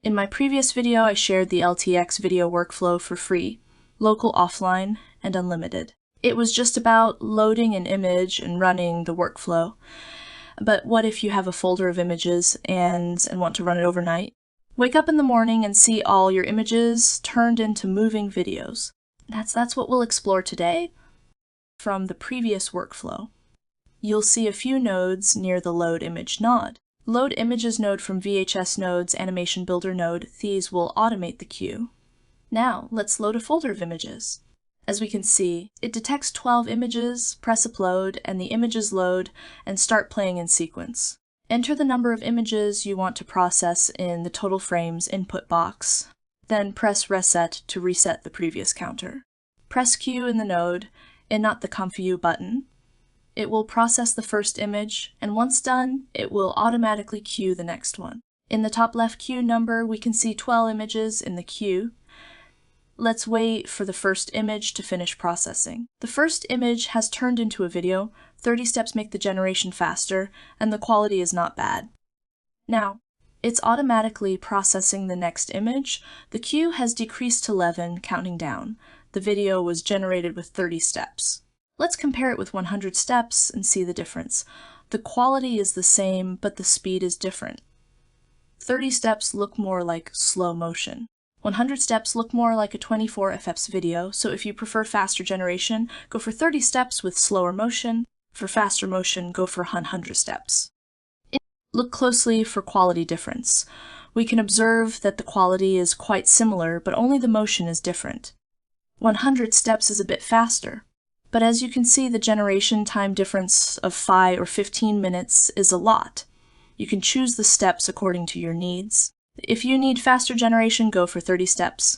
In my previous video, I shared the LTX video workflow for free, local, offline, and unlimited. It was just about loading an image and running the workflow. But what if you have a folder of images and want to run it overnight? Wake up in the morning and see all your images turned into moving videos. That's what we'll explore today from the previous workflow. You'll see a few nodes near the Load Image node. Load Images node from VHS node's Animation Builder node, these will automate the queue. Now, let's load a folder of images. As we can see, it detects 12 images, press upload, and the images load and start playing in sequence. Enter the number of images you want to process in the total frames input box, then press reset to reset the previous counter. Press Q in the node, and not the Comfy U button. It will process the first image, and once done, it will automatically queue the next one. In the top left queue number, we can see 12 images in the queue. Let's wait for the first image to finish processing. The first image has turned into a video, 30 steps make the generation faster, and the quality is not bad. Now, it's automatically processing the next image. The queue has decreased to 11, counting down. The video was generated with 30 steps. Let's compare it with 100 steps and see the difference. The quality is the same, but the speed is different. 30 steps look more like slow motion. 100 steps look more like a 24 fps video, so if you prefer faster generation, go for 30 steps with slower motion. For faster motion, go for 100 steps. Look closely for quality difference. We can observe that the quality is quite similar, but only the motion is different. 100 steps is a bit faster. But as you can see, the generation time difference of 5 or 15 minutes is a lot. You can choose the steps according to your needs. If you need faster generation, go for 30 steps.